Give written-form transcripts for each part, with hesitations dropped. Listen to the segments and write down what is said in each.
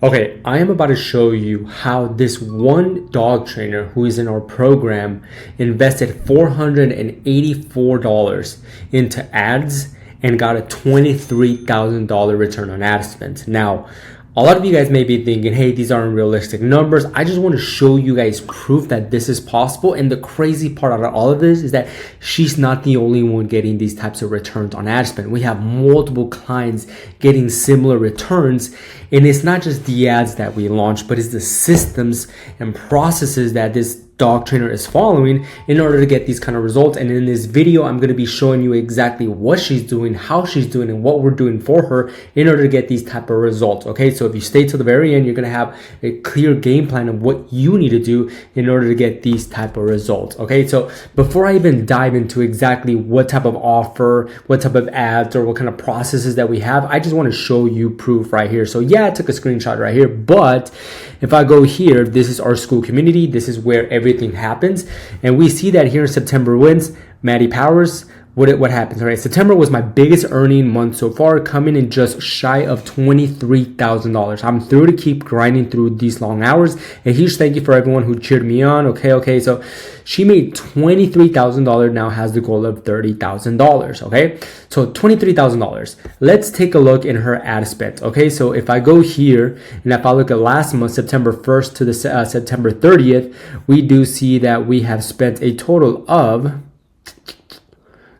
Okay, I am about to show you how this one dog trainer who is in our program invested $484 into ads and got a $23,000 return on ad spend. Now, a lot of you guys may be thinking, hey, these aren't realistic numbers. I just want to show you guys proof that this is possible. And the crazy part out of all of this is that she's not the only one getting these types of returns on ad spend. We have multiple clients getting similar returns. And it's not just the ads that we launch, but it's the systems and processes that this dog trainer is following in order to get these kind of results. And in this video, I'm going to be showing you exactly what she's doing, how she's doing, and what we're doing for her in order to get these type of results. Okay, so if you stay to the very end, you're going to have a clear game plan of what you need to do in order to get these type of results. Okay, so before I even dive into exactly what type of offer, what type of ads, or what kind of processes that we have, I just want to show you proof right here. So yeah, I took a screenshot right here, but if I go here, this is our school community. This is where everything happens. And we see that here in September wins, Maddie Powers. What happens? All right, September was my biggest earning month so far, coming in just shy of $23,000. I'm through to keep grinding through these long hours. A huge thank you for everyone who cheered me on. Okay. So she made $23,000, now has the goal of $30,000. Okay, so $23,000. Let's take a look in her ad spend. Okay, so if I go here and if I look at last month, September 1st to the September 30th, we do see that we have spent a total of,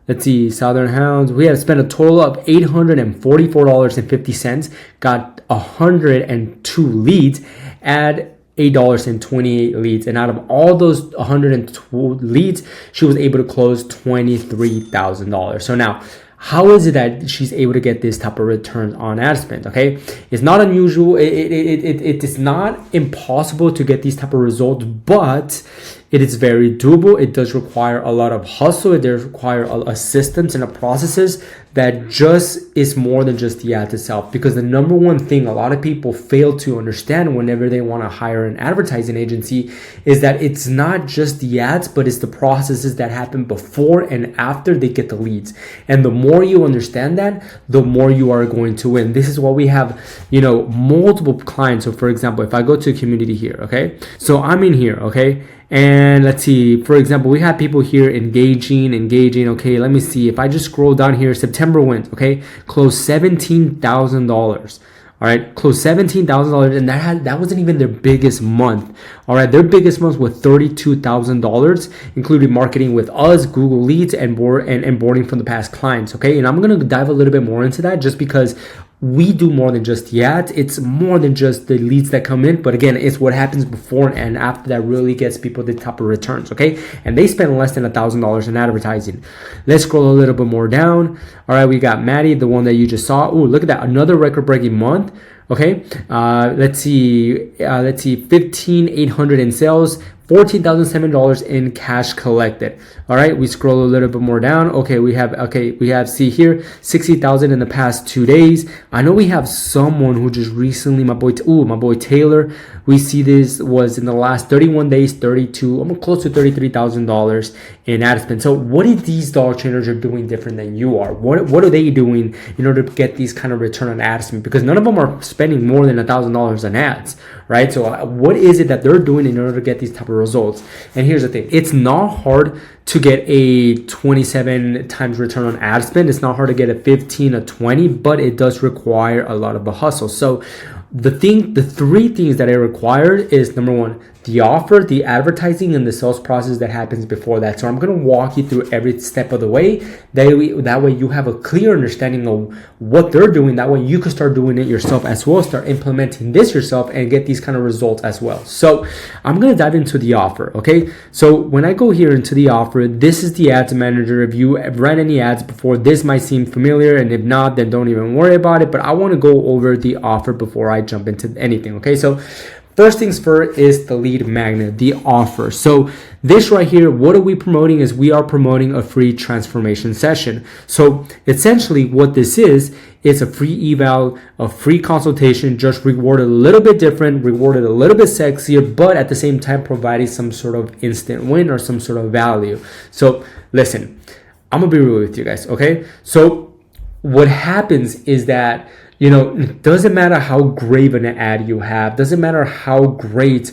let's see, Southern Hounds. We have spent a total of $844.50, got 102 leads, add $8.28 leads. And out of all those 102 leads, she was able to close $23,000. So now, how is it that she's able to get this type of return on ad spend? Okay, it's not unusual. It is not impossible to get these type of results, but it is very doable. It does require a lot of hustle. It does require a systems and a processes that just is more than just the ad itself. Because the number one thing a lot of people fail to understand whenever they want to hire an advertising agency is that it's not just the ads, but it's the processes that happen before and after they get the leads. And the more you understand that, the more you are going to win. This is why we have, multiple clients. So for example, if I go to community here, okay, so I'm in here, okay, and let's see, for example, we have people here engaging. Okay, let me see. If I just scroll down here, September wins, okay, close $17,000. All right, close $17,000, and that wasn't even their biggest month. All right, their biggest month was $32,000, including marketing with us, Google Leads, and boarding from the past clients. Okay, and I'm gonna dive a little bit more into that just because we do more than just the ads. It's more than just the leads that come in, but again, it's what happens before and after that really gets people the type of returns. Okay, and they spend less than $1,000 in advertising. Let's scroll a little bit more down. All right, we got Maddie, the one that you just saw. Oh, look at that, another record-breaking month. Okay, let's see, 15,800 in sales, $14,700 in cash collected. All right, we scroll a little bit more down. Okay, we have see here 60,000 in the past 2 days. I know we have someone who just recently, my boy Taylor, we see this was in the last 31 days, almost close to $33,000 in ad spend. So what are these dog trainers are doing different than you are? What are they doing in order to get these kind of return on ad spend? Because none of them are spending more than $1,000 on ads, right? So what is it that they're doing in order to get these type of results? And here's the thing, it's not hard to get a 27 times return on ad spend. It's not hard to get a 15 or 20, but it does require a lot of a hustle. So the three things that it required is, number one, the offer, the advertising, and the sales process that happens before that. So I'm going to walk you through every step of the way. That way you have a clear understanding of what they're doing. That way you can start doing it yourself as well, start implementing this yourself and get these kind of results as well. So I'm going to dive into the offer. Okay, so when I go here into the offer, this is the ads manager. If you have ran any ads before, this might seem familiar, and if not, then don't even worry about it. But I want to go over the offer before I jump into anything. Okay, so first things first is the lead magnet, the offer. So this right here, what are we promoting is we are promoting a free transformation session. So essentially what this is a free eval, a free consultation, just rewarded a little bit different, rewarded a little bit sexier, but at the same time providing some sort of instant win or some sort of value. So listen, I'm gonna be real with you guys, okay? So what happens is that it doesn't matter how great an ad you have, doesn't matter how great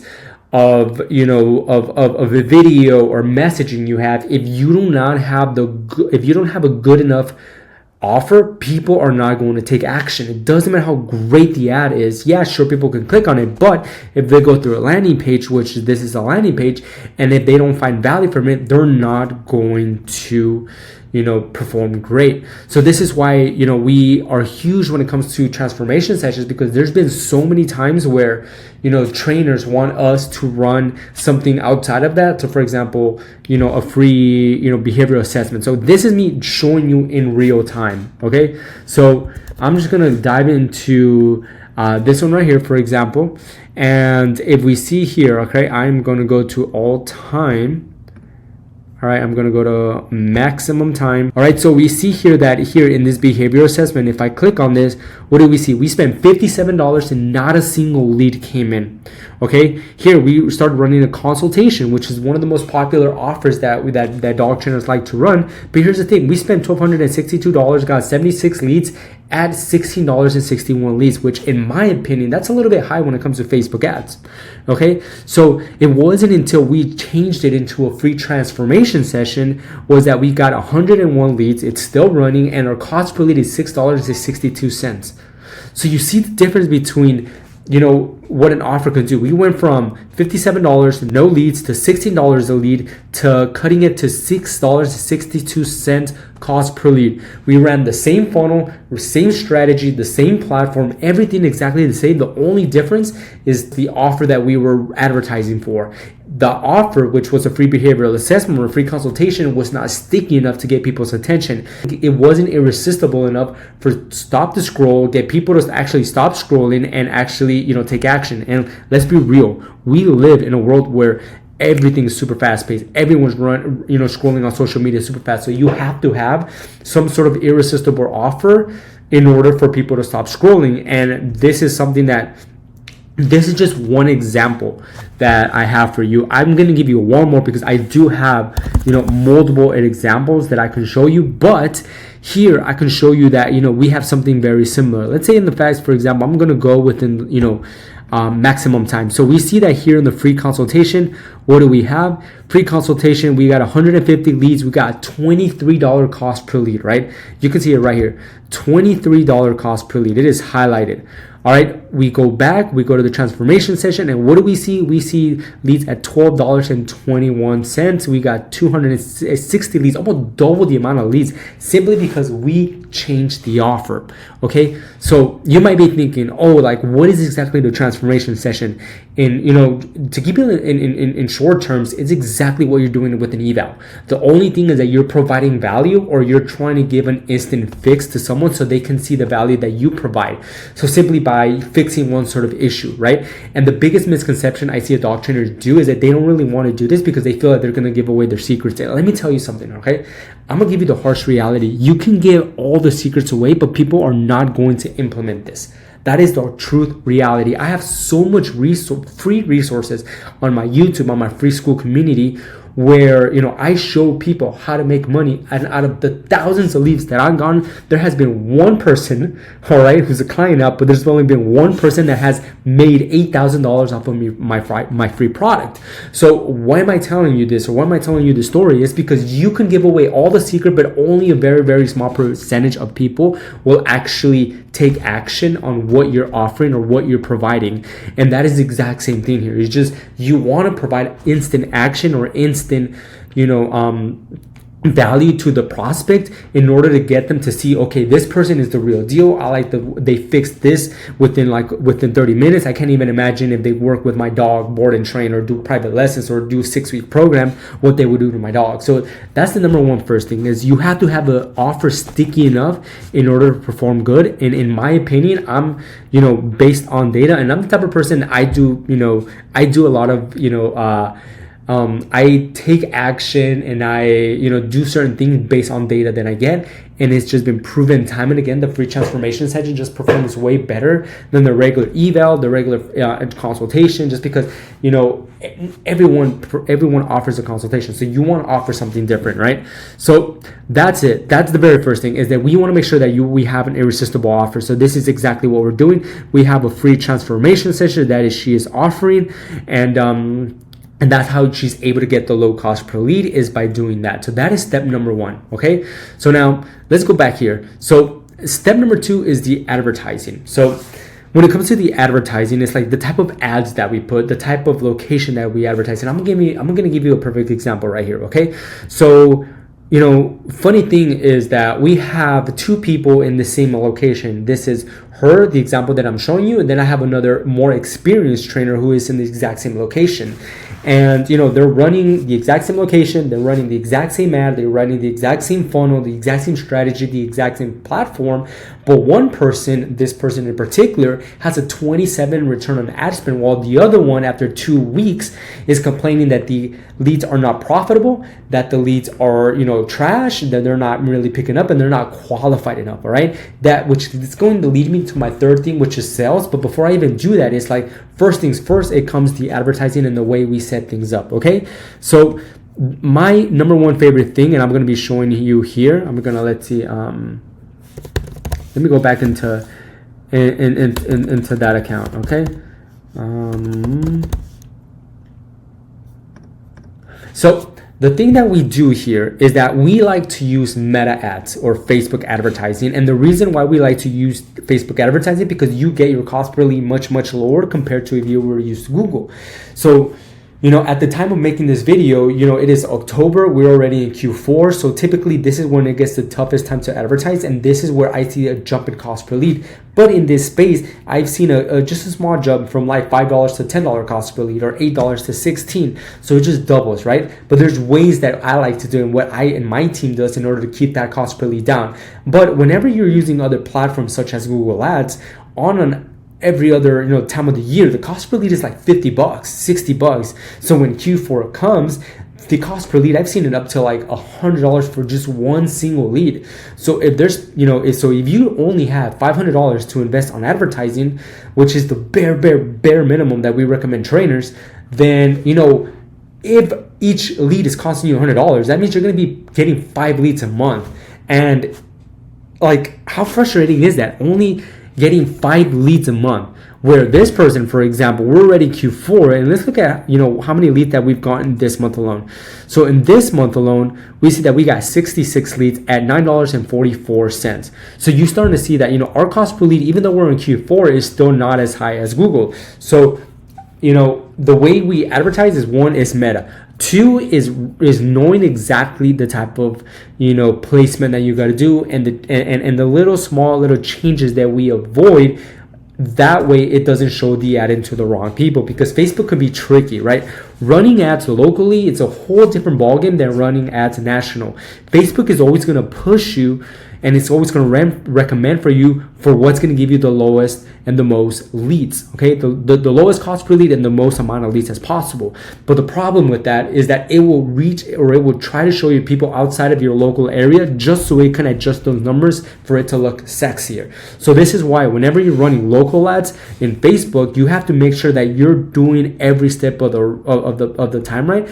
of of a video or messaging you have, if you do not have if you don't have a good enough offer, people are not going to take action. It doesn't matter how great the ad is. Yeah, sure, people can click on it, but if they go through a landing page, which this is a landing page, and if they don't find value from it, they're not going to perform great. So this is why we are huge when it comes to transformation sessions, because there's been so many times where trainers want us to run something outside of that. So for example, a free behavioral assessment. So this is me showing you in real time. Okay, so I'm just gonna dive into this one right here, for example. And if we see here, okay, I'm gonna go to all time. All right, I'm gonna go to maximum time. All right, so we see here that here in this behavior assessment, if I click on this, what do we see? We spent $57 and not a single lead came in. Okay, here we started running a consultation, which is one of the most popular offers that dog trainers like to run. But here's the thing, we spent $1,262, got 76 leads at $16.61 leads, which in my opinion, that's a little bit high when it comes to Facebook ads. Okay, so it wasn't until we changed it into a free transformation session was that we got 101 leads. It's still running, and our cost per lead is $6.62. So you see the difference between what an offer can do. We went from $57 no leads to $16 a lead to cutting it to $6.62 cost per lead. We ran the same funnel, same strategy, the same platform, everything exactly the same. The only difference is the offer that we were advertising for. The offer, which was a free behavioral assessment or a free consultation, was not sticky enough to get people's attention. It wasn't irresistible enough for stop the scroll, get people to actually stop scrolling and actually take action. And let's be real, we live in a world where everything is super fast paced. Everyone's scrolling on social media super fast. So you have to have some sort of irresistible offer in order for people to stop scrolling. And this is something this is just one example that I have for you. I'm going to give you one more because I do have, multiple examples that I can show you. But here I can show you that, we have something very similar. Let's say in the facts, for example, I'm going to go within, maximum time. So we see that here in the free consultation, what do we have? Free consultation, we got 150 leads. We got $23 cost per lead, right? You can see it right here, $23 cost per lead. It is highlighted. All right, we go back, we go to the transformation session, and what do we see? We see leads at $12.21. We got 260 leads, almost double the amount of leads, simply because we changed the offer. Okay, so you might be thinking, oh, like what is exactly the transformation session? And to keep it in short terms, it's exactly what you're doing with an eval. The only thing is that you're providing value, or you're trying to give an instant fix to someone so they can see the value that you provide. So simply by fixing one sort of issue, right? And the biggest misconception I see dog trainers do is that they don't really want to do this because they feel like they're going to give away their secrets. And let me tell you something, okay? I'm going to give you the harsh reality. You can give all the secrets away, but people are not going to implement this. That is the truth reality. I have so much free resources on my YouTube, on my free school community, where I show people how to make money. And out of the thousands of leads that I've gotten, there has been one person, all right, who's a client up, but there's only been one person that has made $8,000 off of my free product. So why am I telling you this, or why am I telling you this story? Is because you can give away all the secret, but only a very, very small percentage of people will actually take action on what you're offering or what you're providing. And that is the exact same thing here. It's just you want to provide instant action or instant value to the prospect in order to get them to see, okay, this person is the real deal. They fixed this within 30 minutes. I can't even imagine if they work with my dog, board and train, or do private lessons, or do a 6-week program, what they would do to my dog. So that's the number one first thing, is you have to have the offer sticky enough in order to perform good. And in my opinion, I'm based on data, and I'm the type of person, I do a lot of I take action and I, do certain things based on data that I get. And it's just been proven time and again, the free transformation session just performs way better than the regular eval, the regular consultation, just because, everyone offers a consultation. So you want to offer something different, right? So that's it. That's the very first thing, is that we want to make sure that we have an irresistible offer. So this is exactly what we're doing. We have a free transformation session that she is offering. And that's how she's able to get the low cost per lead, is by doing that. So that is step number one, okay? So now let's go back here. So step number two is the advertising. So when it comes to the advertising, it's like the type of ads that we put, the type of location that we advertise. And I'm gonna give you a perfect example right here, okay? So, funny thing is that we have two people in the same location. This is her, the example that I'm showing you, and then I have another more experienced trainer who is in the exact same location. And they're running the exact same location, they're running the exact same ad, they're running the exact same funnel, the exact same strategy, the exact same platform. But one person, this person in particular, has a 27 return on ad spend, while the other one, after 2 weeks, is complaining that the leads are not profitable, that the leads are trash, that they're not really picking up, and they're not qualified enough. All right, that which is going to lead me to my third thing, which is sales. But before I even do that, it's like, first things first, it comes to the advertising and the way we set things up. Okay, so my number one favorite thing, and I'm going to be showing you here, I'm going to let me go back into that account. Okay, so the thing that we do here is that we like to use meta ads or Facebook advertising. And the reason why we like to use Facebook advertising, because you get your cost per lead much, much lower compared to if you were to use Google. So, at the time of making this video, it is October, we're already in Q4. So typically this is when it gets the toughest time to advertise. And this is where I see a jump in cost per lead. But in this space, I've seen just a small jump from like $5 to $10 cost per lead, or $8 to $16. So it just doubles, right? But there's ways that I like to do, and what I and my team does in order to keep that cost per lead down. But whenever you're using other platforms such as Google Ads, on every other time of the year, the cost per lead is like $50, $60. So when Q4 comes, the cost per lead, I've seen it up to like $100 for just one single lead. So if there's if you only have $500 to invest on advertising, which is the bare minimum that we recommend trainers, then if each lead is costing you $100, that means you're going to be getting 5 leads a month. And like, how frustrating is that? Only getting 5 leads a month, where this person, for example, we're already Q4, and let's look at how many leads that we've gotten this month alone. So in this month alone, we see that we got 66 leads at $9.44. So you're starting to see that our cost per lead, even though we're in Q4, is still not as high as Google. So the way we advertise is, one, is meta. 2 is knowing exactly the type of placement that you got to do, and the little changes that we avoid. That way it doesn't show the ad into the wrong people, because Facebook can be tricky, right? Running ads locally, it's a whole different ballgame than running ads national. Facebook is always going to push you, and it's always going to recommend for you for what's going to give you the lowest and the most leads, okay? The lowest cost per lead and the most amount of leads as possible. But the problem with that is that it will reach, or it will try to show you people outside of your local area, just so it can adjust those numbers for it to look sexier. So this is why whenever you're running local ads in Facebook, you have to make sure that you're doing every step of the time right.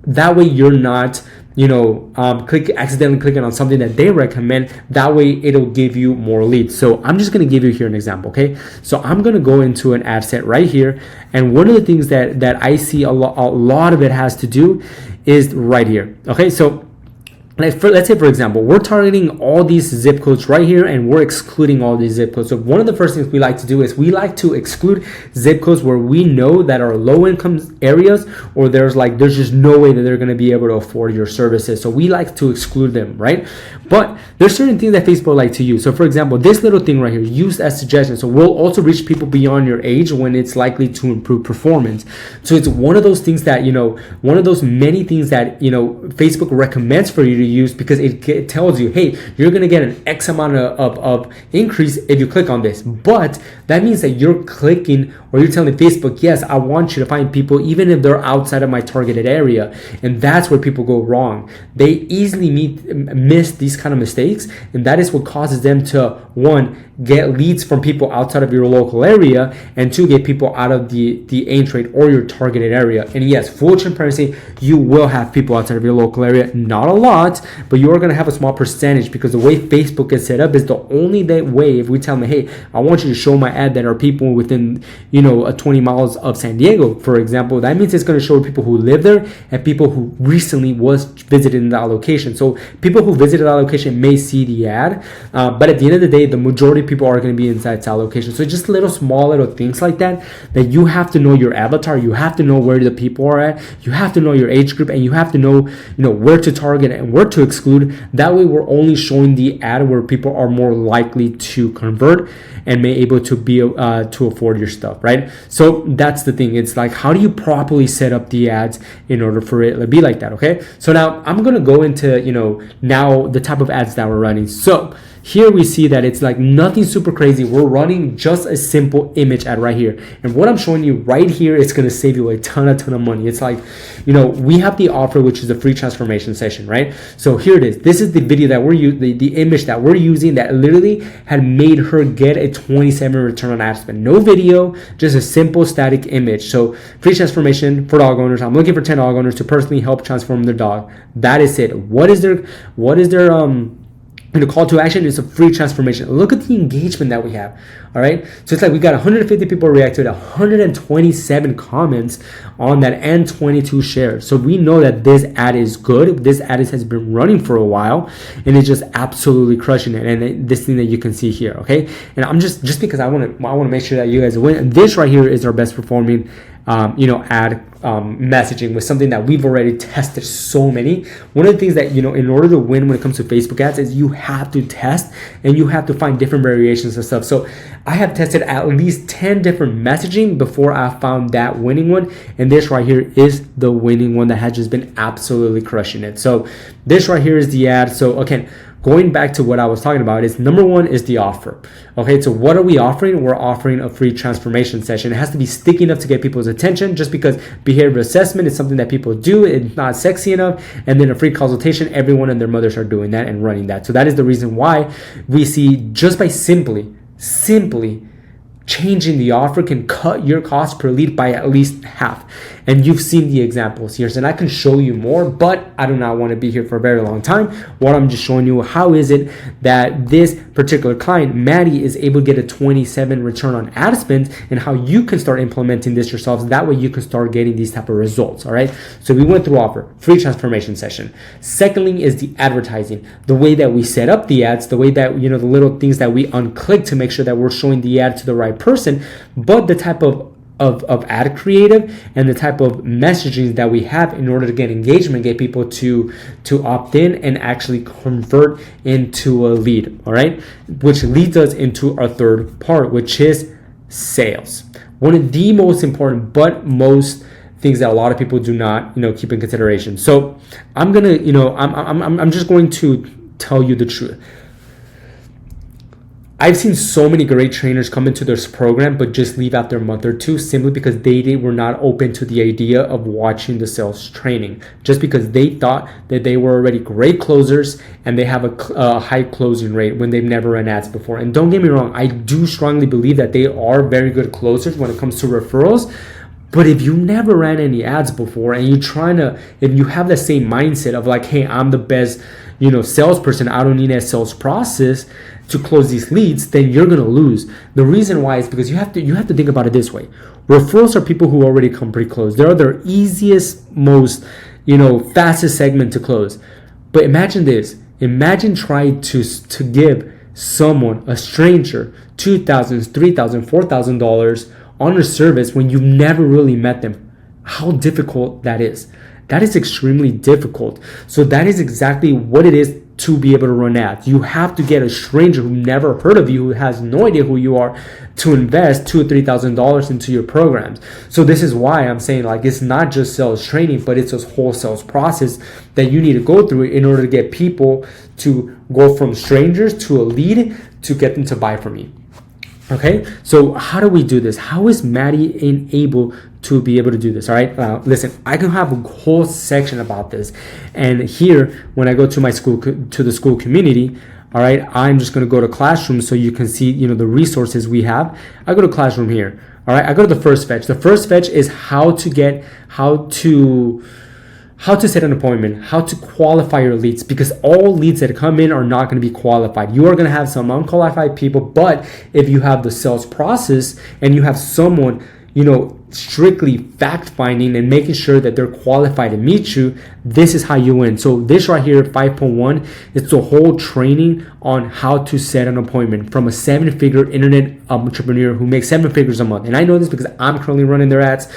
That way you're not accidentally clicking on something that they recommend. That way it'll give you more leads. So I'm just going to give you here an example, okay? So I'm going to go into an ad set right here, and one of the things that I see a lot of it has to do is right here, okay? So let's say, for example, we're targeting all these zip codes right here, and we're excluding all these zip codes. So one of the first things we like to do is we like to exclude zip codes where we know that are low income areas, or there's just no way that they're going to be able to afford your services. So we like to exclude them, right? But there's certain things that Facebook like to use. So for example, this little thing right here, used as suggestions. So we'll also reach people beyond your age when it's likely to improve performance. So it's one of those things that, one of those many things that, Facebook recommends for you to use, because it tells you, hey, you're going to get an X amount of increase if you click on this. But That means that you're clicking or you're telling Facebook, yes, I want you to find people even if they're outside of my targeted area. And that's where people go wrong. They easily miss these kind of mistakes, and that is what causes them to, one, get leads from people outside of your local area, and two, get people out of the aim trade or your targeted area. And yes, full transparency, you will have people outside of your local area, not a lot, but you are going to have a small percentage, because the way Facebook is set up is the only way. If we tell them, hey, I want you to show my ad that are people within, a 20 miles of San Diego, for example, that means it's going to show people who live there and people who recently was visited in that location. So people who visited that location may see the ad, but at the end of the day, the majority of people are going to be inside that location. So just small little things like that you have to know your avatar, you have to know where the people are at, you have to know your age group, and you have to know, where to target and where to exclude. That way, we're only showing the ad where people are more likely to convert and may able to be to afford your stuff, right? So that's the thing. It's like, how do you properly set up the ads in order for it to be like that? Okay, so now I'm gonna go into now the type of ads that we're running. So here we see that it's like nothing super crazy. We're running just a simple image ad right here, and what I'm showing you right here is going to save you a ton of money. It's like, we have the offer, which is a free transformation session, right? So here it is. This is the video that we're using, the image that we're using, that literally had made her get a 27 return on ad spend. No video, just a simple static image. So free transformation for dog owners. I'm looking for 10 dog owners to personally help transform their dog. That is it. What is their and the call to action is a free transformation. Look at the engagement that we have. All right. So it's like we got 150 people react to it, 127 comments on that, and 22 shares. So we know that this ad is good. This ad has been running for a while, and it's just absolutely crushing it. And this thing that you can see here. Okay. And I'm just because I want to make sure that you guys win. And this right here is our best performing ad messaging, with something that we've already tested so many. One of the things that, in order to win when it comes to Facebook ads, is you have to test and you have to find different variations of stuff. So I have tested at least 10 different messaging before I found that winning one. And this right here is the winning one that has just been absolutely crushing it. So this right here is the ad. So again, going back to what I was talking about, is number one is the offer. Okay, so what are we offering? We're offering a free transformation session. It has to be sticky enough to get people's attention, just because behavioral assessment is something that people do. It's not sexy enough. And then a free consultation, everyone and their mothers are doing that and running that. So that is the reason why we see, just by simply changing the offer, can cut your cost per lead by at least half. And you've seen the examples here, and I can show you more, but I do not want to be here for a very long time. What I'm just showing you, how is it that this particular client, Maddie, is able to get a 27 return on ad spend, and how you can start implementing this yourselves. That way you can start getting these type of results. All right, so we went through offer, free transformation session. Secondly is the advertising, the way that we set up the ads, the way that, the little things that we unclick to make sure that we're showing the ad to the right person, but the type of ad creative and the type of messaging that we have in order to get engagement, get people to opt in and actually convert into a lead. All right, which leads us into our third part, which is sales. One of the most important, but most things that a lot of people do not, keep in consideration. So I'm gonna, I'm just going to tell you the truth. I've seen so many great trainers come into this program but just leave after a month or two, simply because they were not open to the idea of watching the sales training, just because they thought that they were already great closers and they have a high closing rate when they've never run ads before. And don't get me wrong, I do strongly believe that they are very good closers when it comes to referrals. But if you never ran any ads before, and if you have the same mindset of like, hey, I'm the best, salesperson, I don't need a sales process to close these leads, then you're gonna lose. The reason why is because you have to think about it this way. Referrals are people who already come pre-closed. They're their easiest, most, fastest segment to close. But imagine this. Imagine trying to give someone, a stranger, $2,000, $3,000, $4,000 on a service when you've never really met them. How difficult that is. That is extremely difficult. So that is exactly what it is to be able to run ads. You have to get a stranger who never heard of you, who has no idea who you are, to invest $2,000 or $3,000 into your programs. So this is why I'm saying, like, it's not just sales training, but it's a whole sales process that you need to go through in order to get people to go from strangers to a lead to get them to buy from you. Okay, so how do we do this? How is Maddie able to be able to do this? All right, listen, I can have a whole section about this, and here when I go to my school, to the school community, all right, I'm just going to go to Classroom so you can see, the resources we have. I go to Classroom here. All right, I go to the first fetch. The first fetch is how to set an appointment, how to qualify your leads, because all leads that come in are not going to be qualified. You are going to have some unqualified people, but if you have the sales process and you have someone, strictly fact finding and making sure that they're qualified to meet you, this is how you win. So this right here, 5.1, it's a whole training on how to set an appointment from a 7-figure internet entrepreneur who makes 7 figures a month. And I know this because I'm currently running their ads.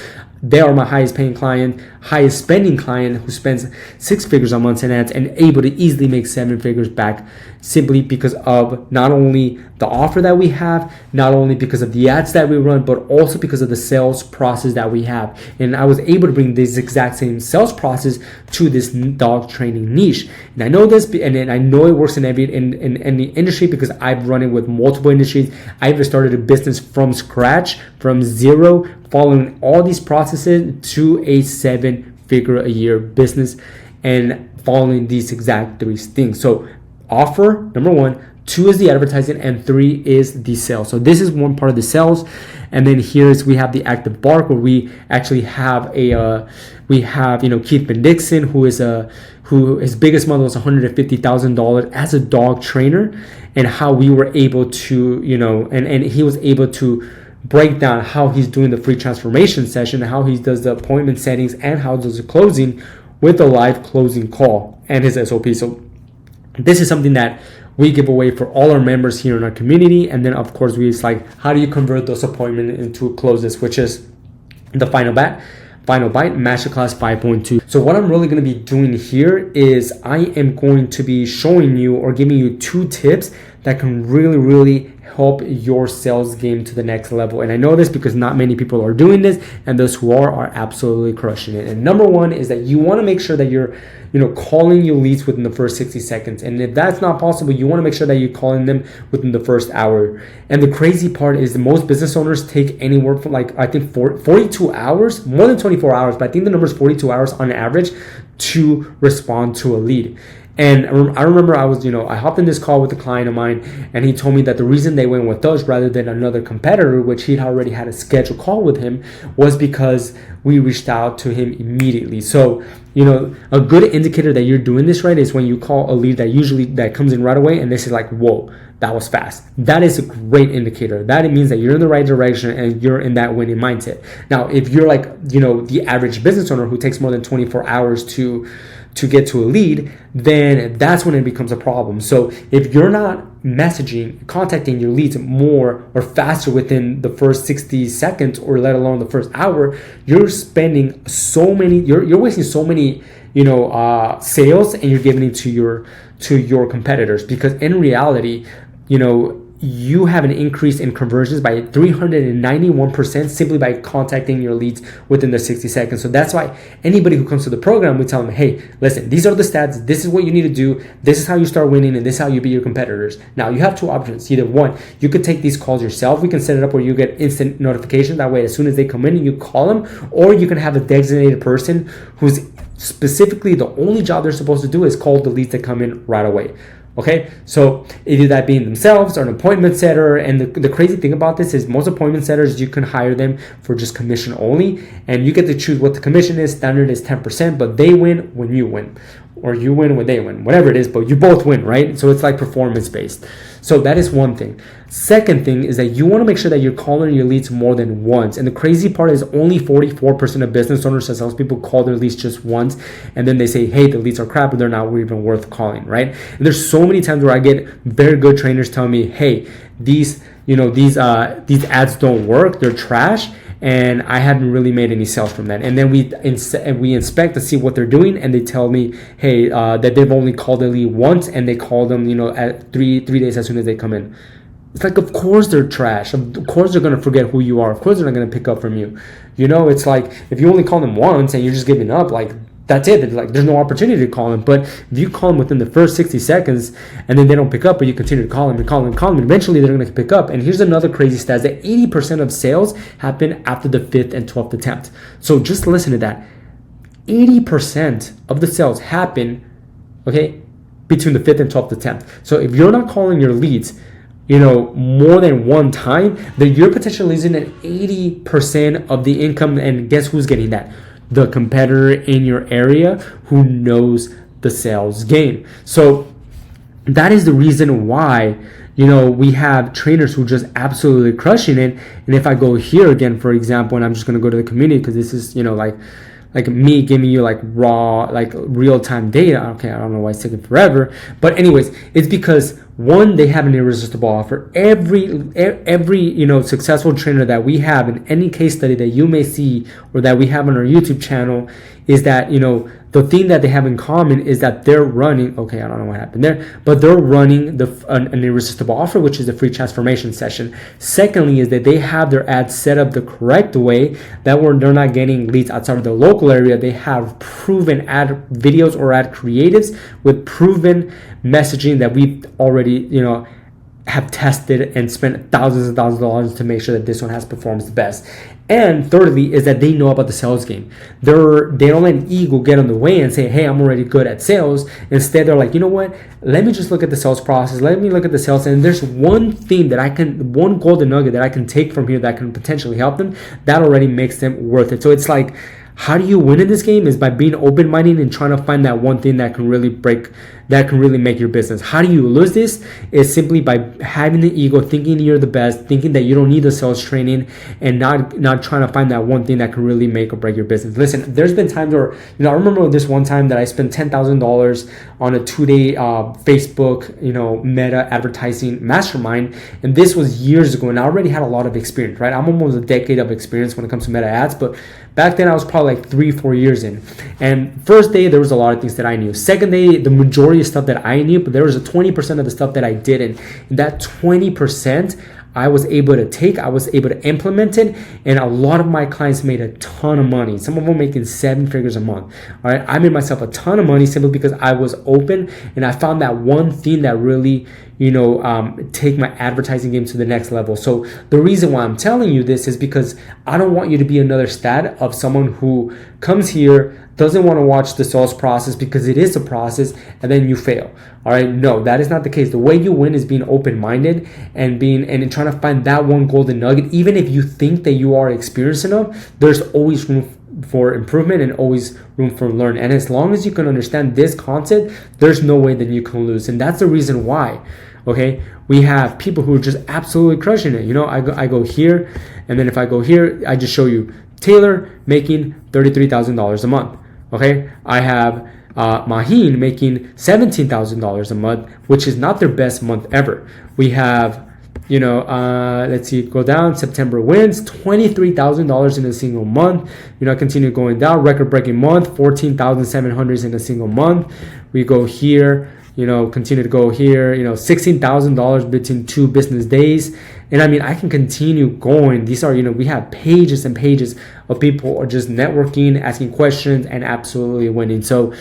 They are my highest paying client, highest spending client who spends 6 figures a month in ads and able to easily make 7 figures back simply because of not only the offer that we have, not only because of the ads that we run, but also because of the sales process that we have. And I was able to bring this exact same sales process to this dog training niche. And I know this, and I know it works in every in the industry because I've run it with multiple industries. I've started a business from scratch, from zero, following all these processes to a 7-figure a year business and following these exact 3 things. So offer, number 1, 2 is the advertising, and 3 is the sales. So this is one part of the sales. And then we have the active bark, where we actually have Keith Ben Dixon, who his biggest model is $150,000 as a dog trainer, and how we were able to, and he was able to break down how he's doing the free transformation session, how he does the appointment settings, and how he does the closing with a live closing call and his SOP. So this is something that we give away for all our members here in our community. And then of course it's like, how do you convert those appointments into closes, which is the Final Bite Masterclass 5.2. So what I'm really going to be doing here is I am going to be showing you or giving you 2 tips that can really help your sales game to the next level. And I know this because not many people are doing this, and those who are absolutely crushing it. And number 1 is that you want to make sure that you're calling your leads within the first 60 seconds. And if that's not possible, you want to make sure that you're calling them within the first hour. And the crazy part is that most business owners take anywhere from 42 hours, more than 24 hours, but I think the number is 42 hours on average to respond to a lead. And I remember I hopped in this call with a client of mine, and he told me that the reason they went with us rather than another competitor, which he'd already had a scheduled call with him, was because we reached out to him immediately. So, a good indicator that you're doing this right is when you call a lead that comes in right away, and this is like, whoa, that was fast. That is a great indicator. That means that you're in the right direction and you're in that winning mindset. Now, if you're the average business owner who takes more than 24 hours to get to a lead, then that's when it becomes a problem. So if you're not contacting your leads more or faster within the first 60 seconds, or let alone the first hour, you're wasting so many sales, and you're giving it to your competitors, because in reality, you have an increase in conversions by 391% simply by contacting your leads within the 60 seconds. So that's why anybody who comes to the program, we tell them, hey, listen, these are the stats. This is what you need to do. This is how you start winning, and this is how you beat your competitors. Now, you have 2 options. Either 1, you could take these calls yourself. We can set it up where you get instant notification. That way, as soon as they come in, you call them. Or you can have a designated person who's specifically the only job they're supposed to do is call the leads that come in right away. Okay, so either that being themselves or an appointment setter. And the crazy thing about this is most appointment setters, you can hire them for just commission only, and you get to choose what the commission is. Standard is 10%, but they win when you win, or you win when they win, whatever it is, but you both win, right? So it's like performance based. So that is one thing. Second thing is that you want to make sure that you're calling your leads more than once. And the crazy part is only 44% of business owners and salespeople call their leads just once, and then they say, hey, the leads are crap, or they're not even worth calling, right? And there's so many times where I get very good trainers telling me, hey, these ads don't work, they're trash, and I haven't really made any sales from that. And then we inspect to see what they're doing, and they tell me, hey, that they've only called the lead once, and they call them, at three days as soon as they come in. It's like, of course they're trash. Of course they're gonna forget who you are. Of course they're not gonna pick up from you. It's like, if you only call them once and you're just giving up, like, that's it. Like, there's no opportunity to call them. But if you call them within the first 60 seconds and then they don't pick up, but you continue to call them and call them and call them, eventually they're going to pick up. And here's another crazy stat, that 80% of sales happen after the 5th and 12th attempt. So just listen to that. 80% of the sales happen, okay, between the 5th and 12th attempt. So if you're not calling your leads, more than one time, then you're potentially losing an 80% of the income. And guess who's getting that? The competitor in your area who knows the sales game. So that is the reason why, we have trainers who just absolutely crushing it. And if I go here again, for example, and I'm just going to go to the community, because this is, like me giving you like raw, like real-time data. Okay, I don't know why it's taking forever, but anyways, it's because one, they have an irresistible offer. Every successful trainer that we have in any case study that you may see or that we have on our YouTube channel is that, the thing that they have in common is that they're running, okay, I don't know what happened there, but they're running an irresistible offer, which is the free transformation session. Secondly, is that they have their ads set up the correct way, that where they're not getting leads outside of the local area. They have proven ad videos or ad creatives with proven messaging that we've already, have tested and spent thousands and thousands of dollars to make sure that this one has performed the best. And thirdly is that they know about the sales game. They don't let an ego get in the way and say, hey, I'm already good at sales. Instead, they're like, you know what? Let me just look at the sales process. Let me look at the sales. And there's one thing one golden nugget that I can take from here that can potentially help them. That already makes them worth it. So it's like, how do you win in this game is by being open-minded and trying to find that one thing that can really make your business. How do you lose this? Is simply by having the ego, thinking you're the best, thinking that you don't need the sales training, and not trying to find that one thing that can really make or break your business. Listen, there's been times where, I remember this one time that I spent $10,000 on a 2-day Facebook, meta advertising mastermind. And this was years ago, and I already had a lot of experience, right? I'm almost a decade of experience when it comes to meta ads, but back then I was probably like 3-4 years in. And first day, there was a lot of things that I knew. Second day, the majority of stuff that I knew, but there was a 20% of the stuff that I didn't. And that 20%, I was able to take, I was able to implement it, and a lot of my clients made a ton of money. Some of them making 7 figures a month. All right, I made myself a ton of money simply because I was open and I found that one thing that really, take my advertising game to the next level. So the reason why I'm telling you this is because I don't want you to be another stat of someone who comes here, doesn't want to watch the sales process because it is a process, and then you fail. All right, no, that is not the case. The way you win is being open-minded and trying to find that one golden nugget. Even if you think that you are experienced enough, there's always room for improvement and always room for learn. And as long as you can understand this concept, there's no way that you can lose. And that's the reason why. Okay, we have people who are just absolutely crushing it. I go here, and then if I go here, I just show you Taylor making $33,000 a month. Okay, I have Maheen making $17,000 a month, which is not their best month ever. We have, let's see, go down. September wins $23,000 in a single month. Continue going down. Record-breaking month, $14,700 in a single month. We go here. Continue to go here, $16,000 between 2 business days. And I mean, I can continue going. These are, we have pages and pages of people are just networking, asking questions, and absolutely winning. So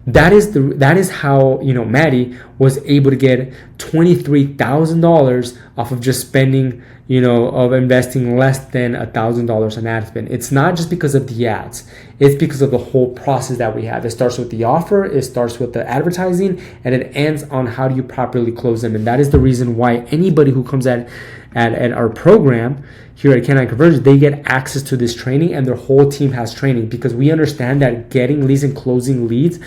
that is how, Maddie was able to get $23,000 off of just spending, of investing less than $1,000 on ad spend. It's not just because of the ads. It's because of the whole process that we have. It starts with the offer, it starts with the advertising, and it ends on how do you properly close them. And that is the reason why anybody who comes at our program here at Canine Conversions, they get access to this training, and their whole team has training, because we understand that getting leads and closing leads,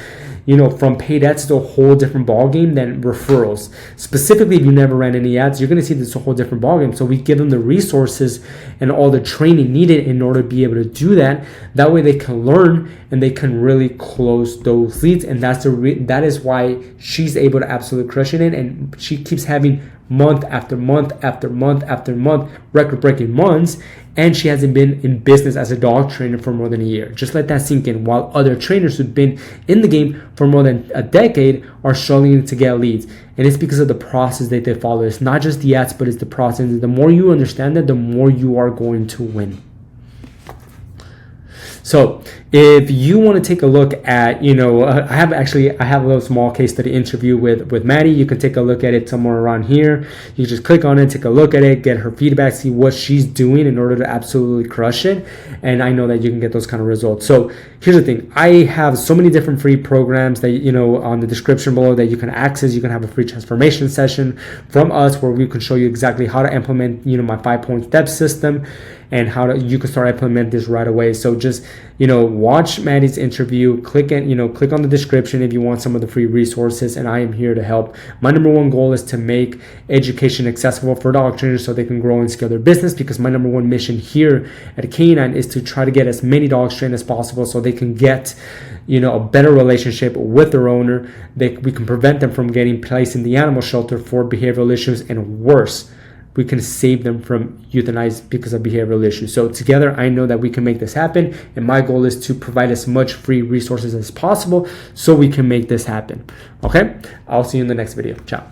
from paid ads is a whole different ballgame than referrals. Specifically, if you never ran any ads, you're going to see this a whole different ballgame. So we give them the resources and all the training needed in order to be able to do that. That way they can learn and they can really close those leads. And that is why she's able to absolutely crush it, and she keeps having month after month after month after month, record-breaking months, and she hasn't been in business as a dog trainer for more than a year. Just let that sink in. While other trainers who've been in the game for more than a decade are struggling to get leads. And it's because of the process that they follow. It's not just the ads, but it's the process. The more you understand that, the more you are going to win. So if you want to take a look at, I have a little small case study interview with Maddie. You can take a look at it somewhere around here. You just click on it, take a look at it, get her feedback, see what she's doing in order to absolutely crush it. And I know that you can get those kind of results. So here's the thing. I have so many different free programs that, on the description below that you can access. You can have a free transformation session from us where we can show you exactly how to implement, my 5-point step system and you can start implement this right away. So just, watch Maddie's interview, click on the description if you want some of the free resources, and I am here to help. My number one goal is to make education accessible for dog trainers so they can grow and scale their business, because my number one mission here at Canine is to try to get as many dogs trained as possible so they can get, a better relationship with their owner. We can prevent them from getting placed in the animal shelter for behavioral issues, and worse, we can save them from euthanized because of behavioral issues. So together, I know that we can make this happen. And my goal is to provide as much free resources as possible so we can make this happen. Okay? I'll see you in the next video. Ciao.